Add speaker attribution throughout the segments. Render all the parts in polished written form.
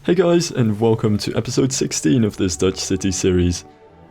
Speaker 1: Hey guys, and welcome to episode 16 of this Dutch City series.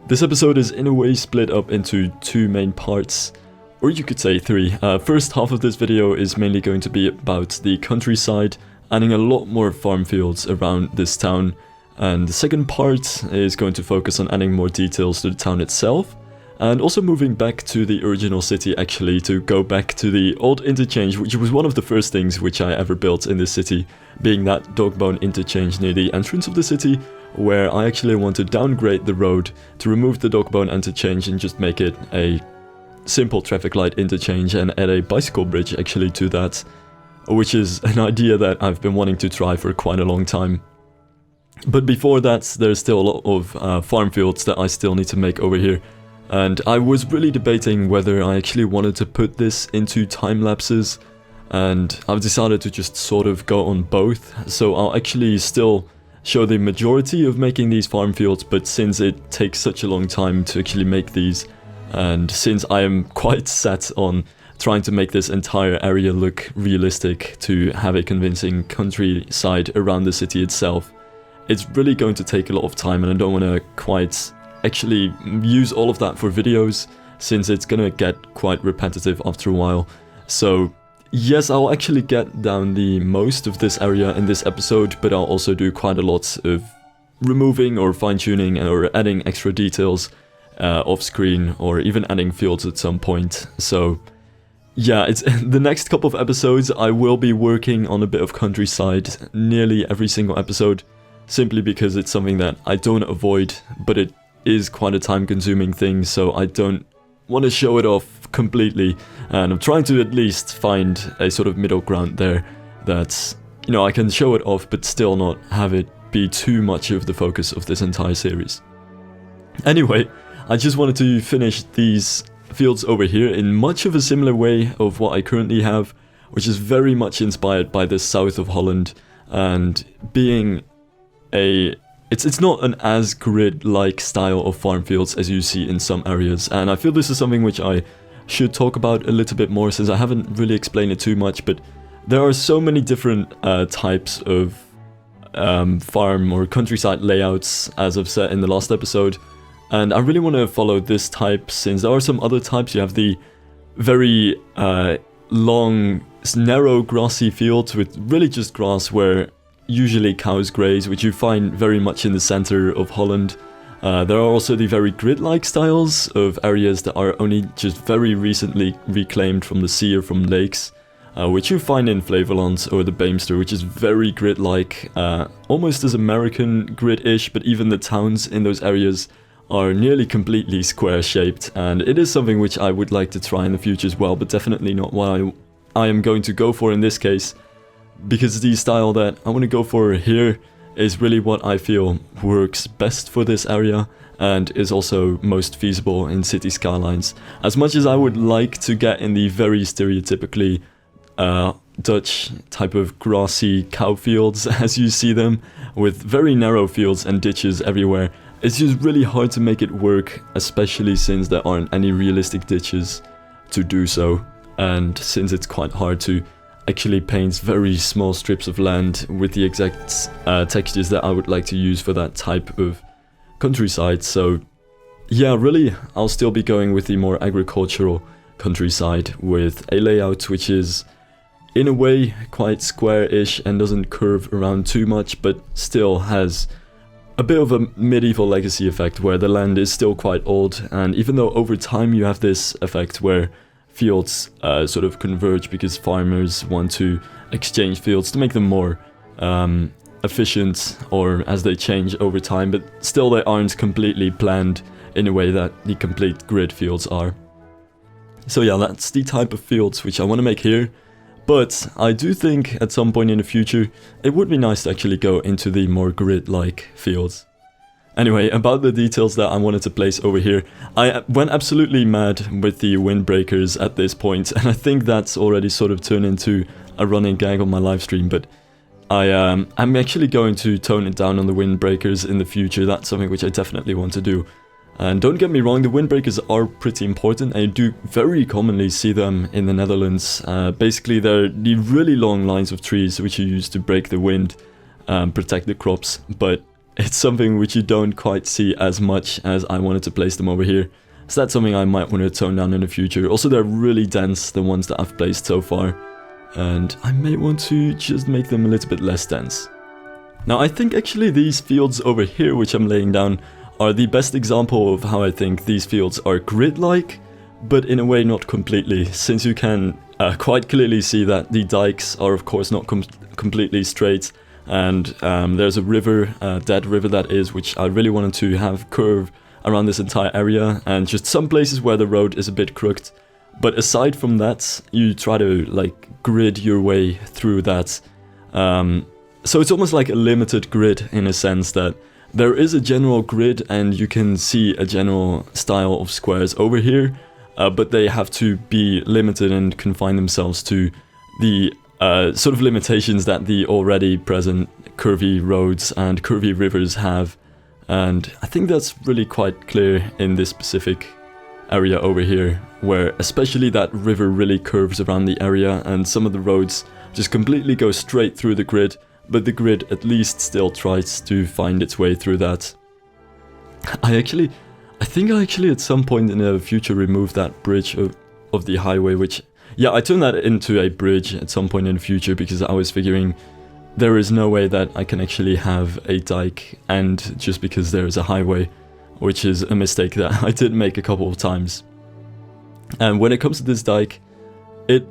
Speaker 1: This episode is in a way split up into two main parts, or you could say three. First half of this video is mainly going to be about the countryside, adding a lot more farm fields around this town, and the second part is going to focus on adding more details to the town itself, and also moving back to the original city actually, to go back to the old interchange, which was one of the first things which I ever built in this city, being that dog-bone interchange near the entrance of the city, where I actually want to downgrade the road to remove the dog-bone interchange and just make it a simple traffic light interchange and add a bicycle bridge actually to that, which is an idea that I've been wanting to try for quite a long time. But before that, there's still a lot of farm fields that I still need to make over here. And I was really debating whether I actually wanted to put this into time lapses, and I've decided to just sort of go on both, so I'll actually still show the majority of making these farm fields, but since it takes such a long time to actually make these, and since I am quite set on trying to make this entire area look realistic to have a convincing countryside around the city itself, it's really going to take a lot of time, and I don't want to quite actually use all of that for videos, since it's gonna get quite repetitive after a while. So yes, I'll actually get down the most of this area in this episode, but I'll also do quite a lot of removing or fine-tuning or adding extra details off screen, or even adding fields at some point. So yeah, it's the next couple of episodes I will be working on a bit of countryside nearly every single episode, simply because it's something that I don't avoid, but it is quite a time-consuming thing, so I don't want to show it off completely, and I'm trying to at least find a sort of middle ground there that, you know, I can show it off but still not have it be too much of the focus of this entire series. Anyway, I just wanted to finish these fields over here in much of a similar way of what I currently have, which is very much inspired by the south of Holland, and being a It's not an as grid-like style of farm fields as you see in some areas, and I feel this is something which I should talk about a little bit more, since I haven't really explained it too much, but there are so many different types of farm or countryside layouts, as I've said in the last episode, and I really want to follow this type, since there are some other types. You have the very long, narrow grassy fields with really just grass where usually cows graze, which you find very much in the center of Holland. There are also the very grid-like styles of areas that are only just very recently reclaimed from the sea or from lakes, which you find in Flevoland or the Beemster, which is very grid-like, almost as American grid-ish, but even the towns in those areas are nearly completely square-shaped, and it is something which I would like to try in the future as well, but definitely not what I am going to go for in this case, because the style that I want to go for here is really what I feel works best for this area, and is also most feasible in city skylines. As much as I would like to get in the very stereotypically Dutch type of grassy cow fields as you see them, with very narrow fields and ditches everywhere, it's just really hard to make it work, especially since there aren't any realistic ditches to do so, and since it's quite hard to actually paints very small strips of land with the exact textures that I would like to use for that type of countryside. So yeah, really, I'll still be going with the more agricultural countryside, with a layout which is in a way quite square-ish and doesn't curve around too much, but still has a bit of a medieval legacy effect where the land is still quite old, and even though over time you have this effect where fields sort of converge because farmers want to exchange fields to make them more efficient, or as they change over time, but still they aren't completely planned in a way that the complete grid fields are. So yeah, that's the type of fields which I want to make here, but I do think at some point in the future it would be nice to actually go into the more grid-like fields. Anyway, about the details that I wanted to place over here, I went absolutely mad with the windbreakers at this point, and I think that's already sort of turned into a running gag on my live stream, but I'm actually going to tone it down on the windbreakers in the future. That's something which I definitely want to do. And don't get me wrong, the windbreakers are pretty important. I do very commonly see them in the Netherlands. Basically, they're the really long lines of trees which you use to break the wind, protect the crops, but it's something which you don't quite see as much as I wanted to place them over here. So that's something I might want to tone down in the future. Also, they're really dense, the ones that I've placed so far, and I may want to just make them a little bit less dense. Now, I think actually these fields over here, which I'm laying down, are the best example of how I think these fields are grid-like, but in a way not completely, since you can quite clearly see that the dikes are of course not completely straight, and there's a river, dead river that is, which I really wanted to have curve around this entire area, and just some places where the road is a bit crooked. But aside from that, you try to like grid your way through that. So it's almost like a limited grid in a sense that there is a general grid and you can see a general style of squares over here, but they have to be limited and confine themselves to the sort of limitations that the already present curvy roads and curvy rivers have. And I think that's really quite clear in this specific area over here, where especially that river really curves around the area and some of the roads just completely go straight through the grid, but the grid at least still tries to find its way through that. I think I actually at some point in the future removed that bridge of the highway, which, yeah, I turned that into a bridge at some point in the future because I was figuring there is no way that I can actually have a dike and just because there is a highway, which is a mistake that I did make a couple of times. And when it comes to this dike, it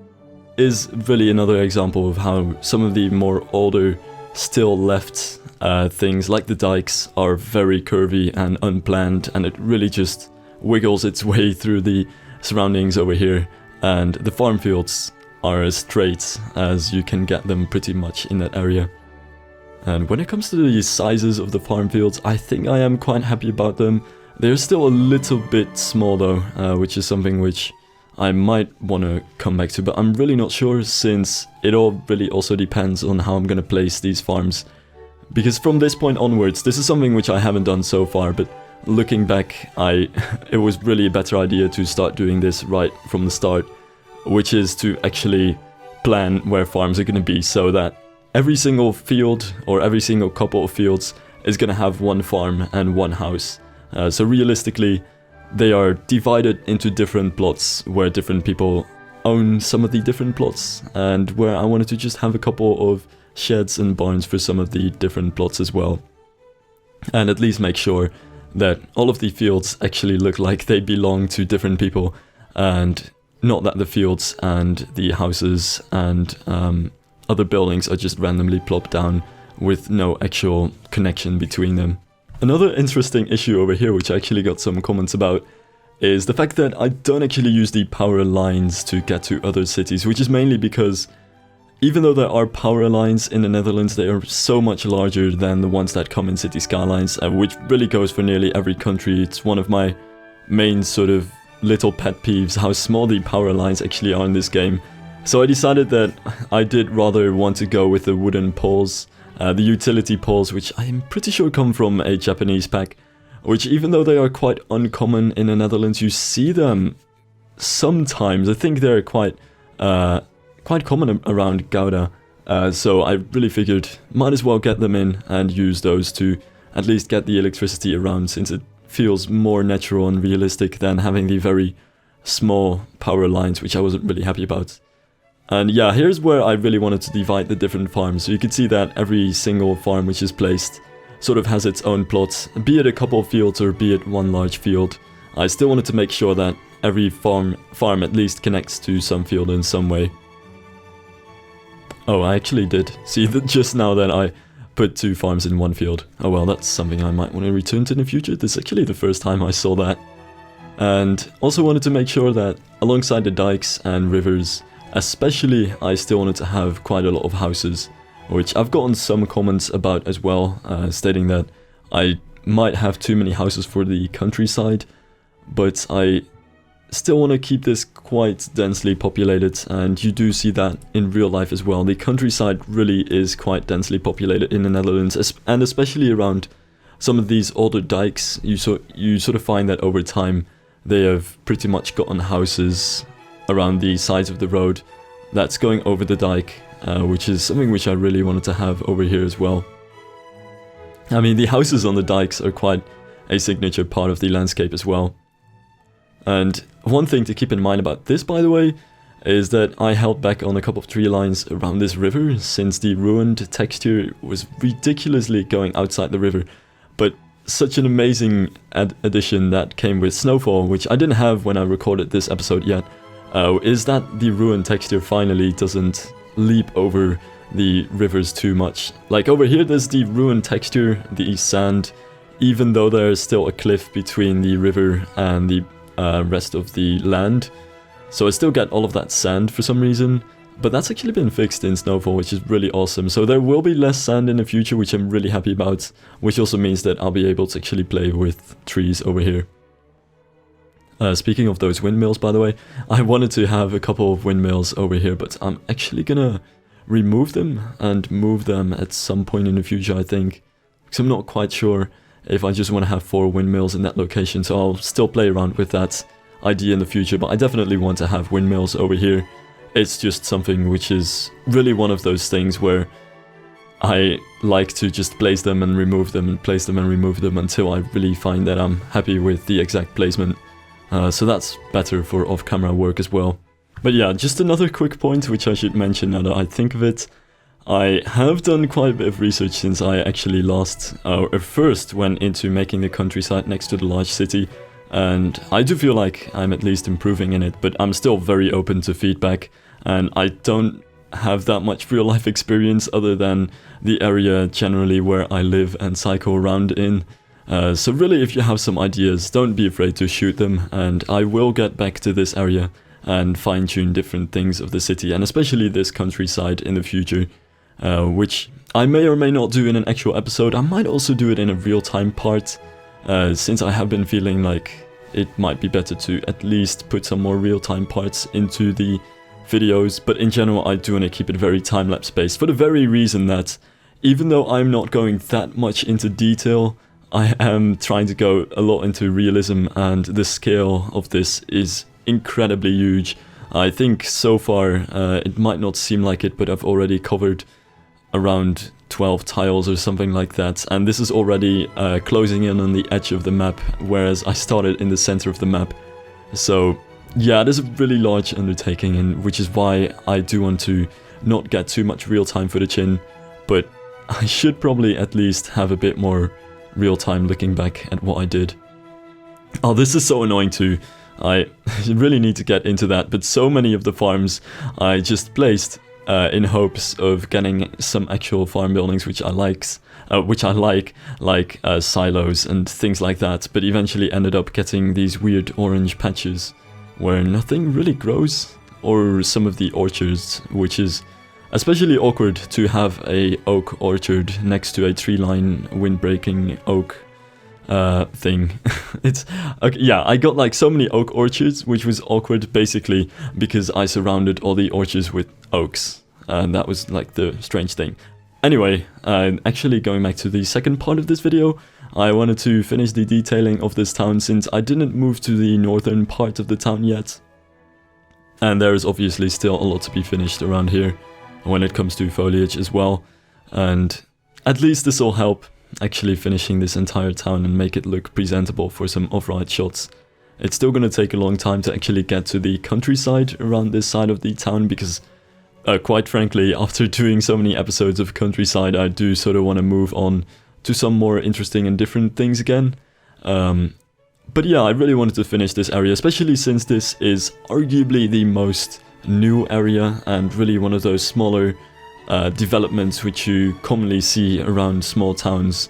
Speaker 1: is really another example of how some of the more older, still left things like the dikes are very curvy and unplanned, and it really just wiggles its way through the surroundings over here, and the farm fields are as straight as you can get them pretty much in that area. And when it comes to the sizes of the farm fields, I think I am quite happy about them. They're still a little bit small though, which is something which I might want to come back to, but I'm really not sure, since it all really also depends on how I'm going to place these farms. Because from this point onwards, this is something which I haven't done so far, but looking back, it was really a better idea to start doing this right from the start, which is to actually plan where farms are going to be, so that every single field or every single couple of fields is going to have one farm and one house. So realistically, they are divided into different plots where different people own some of the different plots, and where I wanted to just have a couple of sheds and barns for some of the different plots as well. And at least make sure that all of the fields actually look like they belong to different people, and not that the fields and the houses and other buildings are just randomly plopped down with no actual connection between them. Another interesting issue over here, which I actually got some comments about, is the fact that I don't actually use the power lines to get to other cities, which is mainly because even though there are power lines in the Netherlands, they are so much larger than the ones that come in City Skylines, which really goes for nearly every country. It's one of my main sort of little pet peeves, how small the power lines actually are in this game. So I decided that I did rather want to go with the wooden poles, the utility poles, which I am pretty sure come from a Japanese pack, which even though they are quite uncommon in the Netherlands, you see them sometimes. I think they're quite common around Gouda, so I really figured might as well get them in and use those to at least get the electricity around, since it feels more natural and realistic than having the very small power lines, which I wasn't really happy about. And yeah, here's where I really wanted to divide the different farms. So you can see that every single farm which is placed sort of has its own plot, be it a couple of fields or be it one large field. I still wanted to make sure that every farm at least connects to some field in some way. Oh, I actually did see that just now that I put two farms in one field. Oh well, that's something I might want to return to in the future. This is actually the first time I saw that. And also wanted to make sure that alongside the dikes and rivers, especially, I still wanted to have quite a lot of houses, which I've gotten some comments about as well, stating that I might have too many houses for the countryside, but I still want to keep this quite densely populated, and you do see that in real life as well. The countryside really is quite densely populated in the Netherlands, and especially around some of these older dikes, you sort of find that over time they have pretty much gotten houses around the sides of the road that's going over the dike, which is something which I really wanted to have over here as well. I mean, the houses on the dikes are quite a signature part of the landscape as well. And one thing to keep in mind about this, by the way, is that I held back on a couple of tree lines around this river, since the ruined texture was ridiculously going outside the river. But such an amazing addition that came with snowfall, which I didn't have when I recorded this episode yet, is that the ruined texture finally doesn't leap over the rivers too much. Like over here there's the ruined texture, the sand, even though there's still a cliff between the river and the rest of the land. So I still get all of that sand for some reason, but that's actually been fixed in snowfall, which is really awesome. So there will be less sand in the future, which I'm really happy about, which also means that I'll be able to actually play with trees over here. Speaking of those windmills, by the way, I wanted to have a couple of windmills over here, but I'm actually gonna remove them and move them at some point in the future, I think, because I'm not quite sure if I just want to have 4 windmills in that location, so I'll still play around with that idea in the future, but I definitely want to have windmills over here. It's just something which is really one of those things where I like to just place them and remove them and place them and remove them until I really find that I'm happy with the exact placement. So that's better for off-camera work as well. But yeah, just another quick point which I should mention now that I think of it. I have done quite a bit of research since I actually first went into making the countryside next to the large city, and I do feel like I'm at least improving in it, but I'm still very open to feedback, and I don't have that much real life experience other than the area generally where I live and cycle around in. So really, if you have some ideas, don't be afraid to shoot them, and I will get back to this area and fine-tune different things of the city, and especially this countryside in the future, which I may or may not do in an actual episode. I might also do it in a real-time part, since I have been feeling like it might be better to at least put some more real-time parts into the videos, but in general I do want to keep it very time-lapse based, for the very reason that even though I'm not going that much into detail, I am trying to go a lot into realism, and the scale of this is incredibly huge. I think so far, it might not seem like it, but I've already covered around 12 tiles or something like that, and this is already closing in on the edge of the map, whereas I started in the center of the map. So yeah, it is a really large undertaking, and which is why I do want to not get too much real-time footage in, but I should probably at least have a bit more real-time looking back at what I did. Oh, this is so annoying too. I really need to get into that, but so many of the farms I just placed in hopes of getting some actual farm buildings which I like silos and things like that, but eventually ended up getting these weird orange patches where nothing really grows, or some of the orchards, which is especially awkward to have a oak orchard next to a tree line windbreaking oak thing. It's okay, yeah, I got like so many oak orchards, which was awkward basically because I surrounded all the orchards with oaks, and that was like the strange thing. Anyway, actually going back to the second part of this video, I wanted to finish the detailing of this town since I didn't move to the northern part of the town yet. And there is obviously still a lot to be finished around here when it comes to foliage as well. And at least this will help actually finishing this entire town and make it look presentable for some off-road shots. It's still going to take a long time to actually get to the countryside around this side of the town because quite frankly, after doing so many episodes of countryside, I do sort of want to move on to some more interesting and different things again. But yeah, I really wanted to finish this area, especially since this is arguably the most new area and really one of those smaller developments which you commonly see around small towns.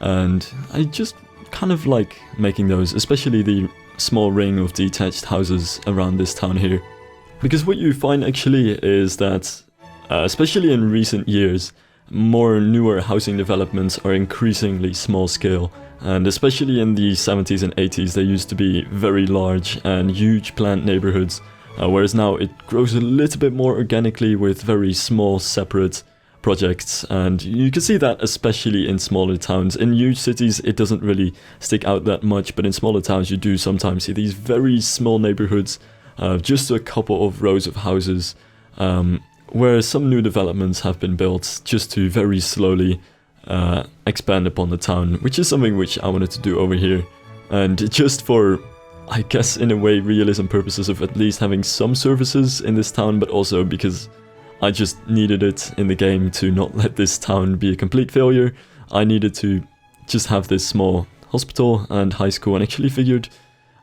Speaker 1: And I just kind of like making those, especially the small ring of detached houses around this town here. Because what you find actually is that, especially in recent years, more newer housing developments are increasingly small scale, and especially in the 70s and 80s they used to be very large and huge planned neighborhoods, whereas now it grows a little bit more organically with very small separate projects, and you can see that especially in smaller towns. In huge cities it doesn't really stick out that much, but in smaller towns you do sometimes see these very small neighborhoods, just a couple of rows of houses, where some new developments have been built just to very slowly expand upon the town, which is something which I wanted to do over here. And just for, I guess in a way, realism purposes of at least having some services in this town, but also because I just needed it in the game to not let this town be a complete failure. I needed to just have this small hospital and high school, and actually figured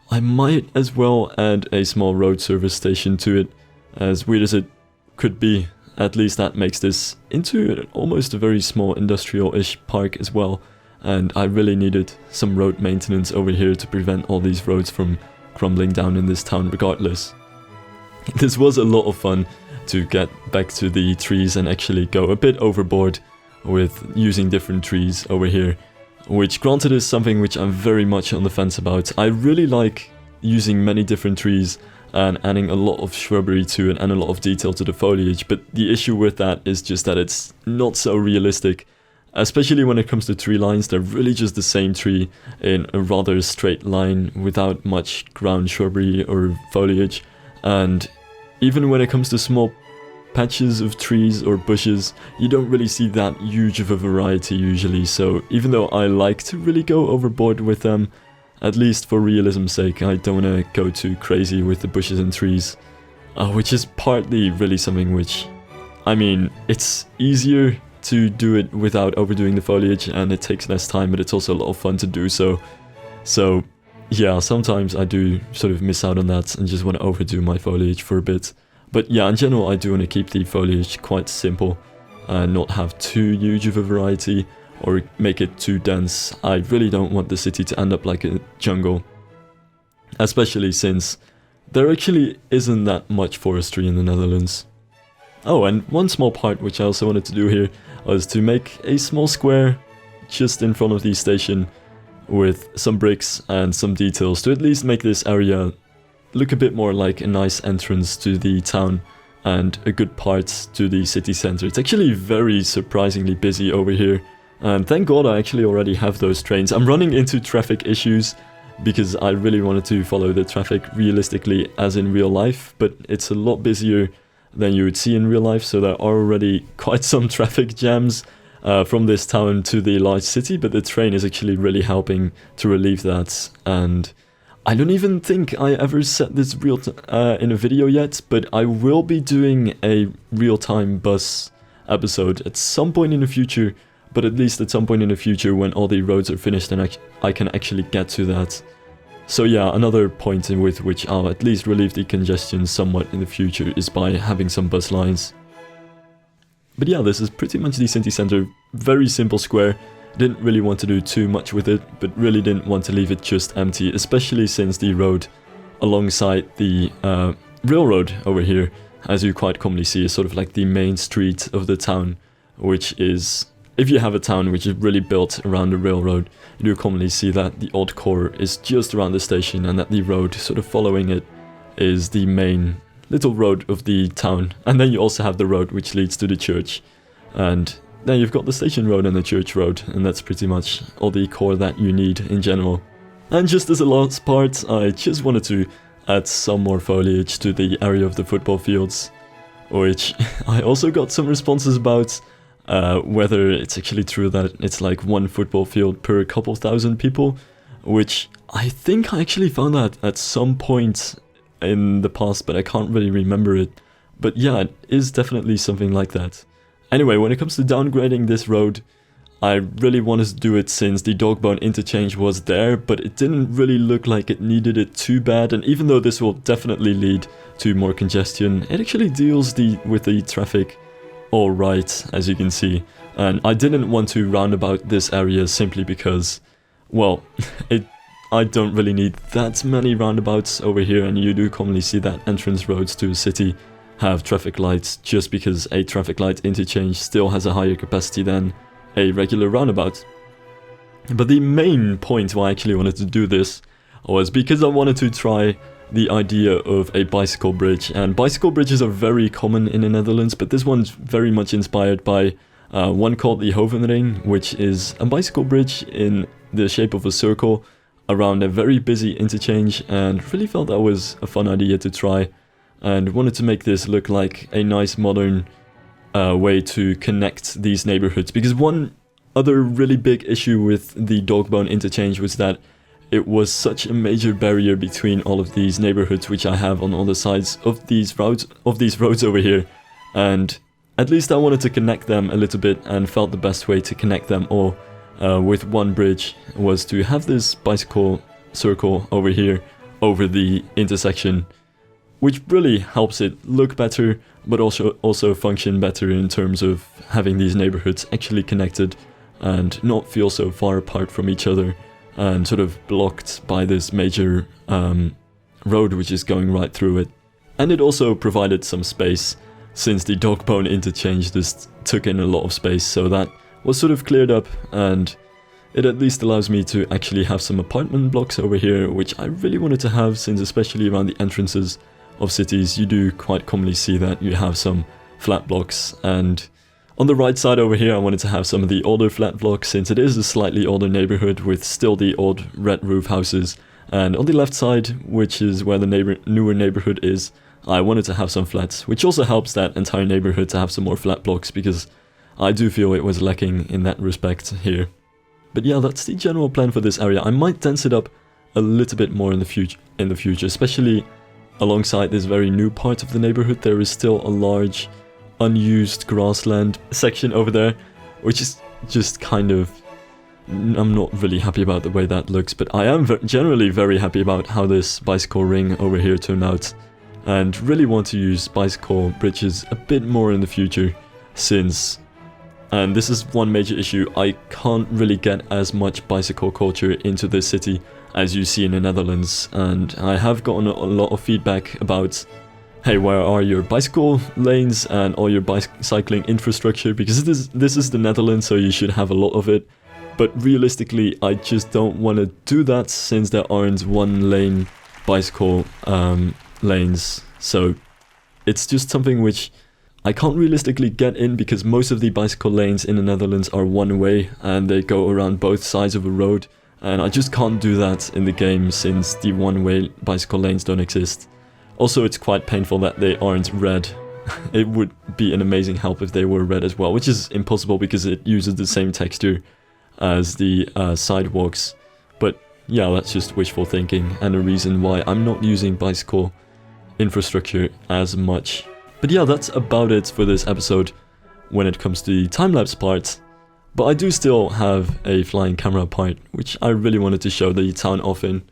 Speaker 1: I might as well add a small road service station to it. As weird as it could be, at least that makes this into almost a very small industrial-ish park as well. And I really needed some road maintenance over here to prevent all these roads from crumbling down in this town regardless. This was a lot of fun to get back to the trees and actually go a bit overboard with using different trees over here, which granted is something which I'm very much on the fence about. I really like using many different trees and adding a lot of shrubbery to it and a lot of detail to the foliage, but the issue with that is just that it's not so realistic, especially when it comes to tree lines. They're really just the same tree in a rather straight line without much ground shrubbery or foliage. And even when it comes to small patches of trees or bushes, you don't really see that huge of a variety usually. So even though I like to really go overboard with them, at least for realism's sake, I don't want to go too crazy with the bushes and trees. Which is partly really something which, I mean, it's easier to do it without overdoing the foliage and it takes less time, but it's also a lot of fun to do so. So yeah, sometimes I do sort of miss out on that and just want to overdo my foliage for a bit. But yeah, in general, I do want to keep the foliage quite simple and not have too huge of a variety or make it too dense. I really don't want the city to end up like a jungle, especially since there actually isn't that much forestry in the Netherlands. Oh, and one small part which I also wanted to do here was to make a small square just in front of the station with some bricks and some details to at least make this area look a bit more like a nice entrance to the town and a good part to the city center. It's actually very surprisingly busy over here, and thank God I actually already have those trains. I'm running into traffic issues because I really wanted to follow the traffic realistically as in real life, but it's a lot busier than you would see in real life, so there are already quite some traffic jams from this town to the large city, but the train is actually really helping to relieve that. And I don't even think I ever said this in a video yet, but I will be doing a real-time bus episode at some point in the future, but at least at some point in the future when all the roads are finished and I can actually get to that. So yeah, another point with which I'll at least relieve the congestion somewhat in the future is by having some bus lines. But yeah, this is pretty much the city center. Very simple square. Didn't really want to do too much with it, but really didn't want to leave it just empty, especially since the road alongside the railroad over here, as you quite commonly see, is sort of like the main street of the town, which is, if you have a town which is really built around the railroad, you do commonly see that the old core is just around the station and that the road sort of following it is the main little road of the town. And then you also have the road which leads to the church, and then you've got the station road and the church road, and that's pretty much all the core that you need in general. And just as a last part, I just wanted to add some more foliage to the area of the football fields, which I also got some responses about, whether it's actually true that it's like one football field per couple thousand people, which I think I actually found that at some point in the past, but I can't really remember it. But yeah, it is definitely something like that. Anyway, when it comes to downgrading this road, I really wanted to do it since the Dogbone interchange was there, but it didn't really look like it needed it too bad, and even though this will definitely lead to more congestion, it actually deals with the traffic alright, as you can see. And I didn't want to roundabout this area simply because, well, I don't really need that many roundabouts over here, and you do commonly see that entrance roads to a city have traffic lights just because a traffic light interchange still has a higher capacity than a regular roundabout. But the main point why I actually wanted to do this was because I wanted to try the idea of a bicycle bridge, and bicycle bridges are very common in the Netherlands, but this one's very much inspired by one called the Hovenring, which is a bicycle bridge in the shape of a circle around a very busy interchange, and really felt that was a fun idea to try, and wanted to make this look like a nice modern way to connect these neighborhoods. Because one other really big issue with the Dogbone interchange was that it was such a major barrier between all of these neighborhoods which I have on all the sides of these roads over here, and at least I wanted to connect them a little bit, and felt the best way to connect them all with one bridge was to have this bicycle circle over here over the intersection, which really helps it look better, but also function better in terms of having these neighborhoods actually connected and not feel so far apart from each other and sort of blocked by this major road which is going right through it. And it also provided some space, since the Dogbone interchange just took in a lot of space, so that was sort of cleared up, and it at least allows me to actually have some apartment blocks over here, which I really wanted to have, since especially around the entrances of cities you do quite commonly see that you have some flat blocks. And on the right side over here I wanted to have some of the older flat blocks, since it is a slightly older neighborhood with still the old red roof houses. And on the left side, which is where the newer neighborhood is, I wanted to have some flats, which also helps that entire neighborhood to have some more flat blocks, because I do feel it was lacking in that respect here. But yeah, that's the general plan for this area. I might dense it up a little bit more in the future, especially alongside this very new part of the neighborhood. There is still a large unused grassland section over there, which is just kind of, I'm not really happy about the way that looks, but I am generally very happy about how this bicycle ring over here turned out, and really want to use bicycle bridges a bit more in the future, since, and this is one major issue, I can't really get as much bicycle culture into this city as you see in the Netherlands, and I have gotten a lot of feedback about, hey, where are your bicycle lanes and all your cycling infrastructure, because this is the Netherlands, so you should have a lot of it. But realistically, I just don't want to do that, since there aren't one lane bicycle lanes, so it's just something which I can't realistically get in, because most of the bicycle lanes in the Netherlands are one way and they go around both sides of a road, and I just can't do that in the game since the one-way bicycle lanes don't exist. Also, it's quite painful that they aren't red. It would be an amazing help if they were red as well, which is impossible because it uses the same texture as the sidewalks. But yeah, that's just wishful thinking and a reason why I'm not using bicycle infrastructure as much. But yeah, that's about it for this episode when it comes to the time-lapse part. But I do still have a flying camera part, which I really wanted to show the town off in.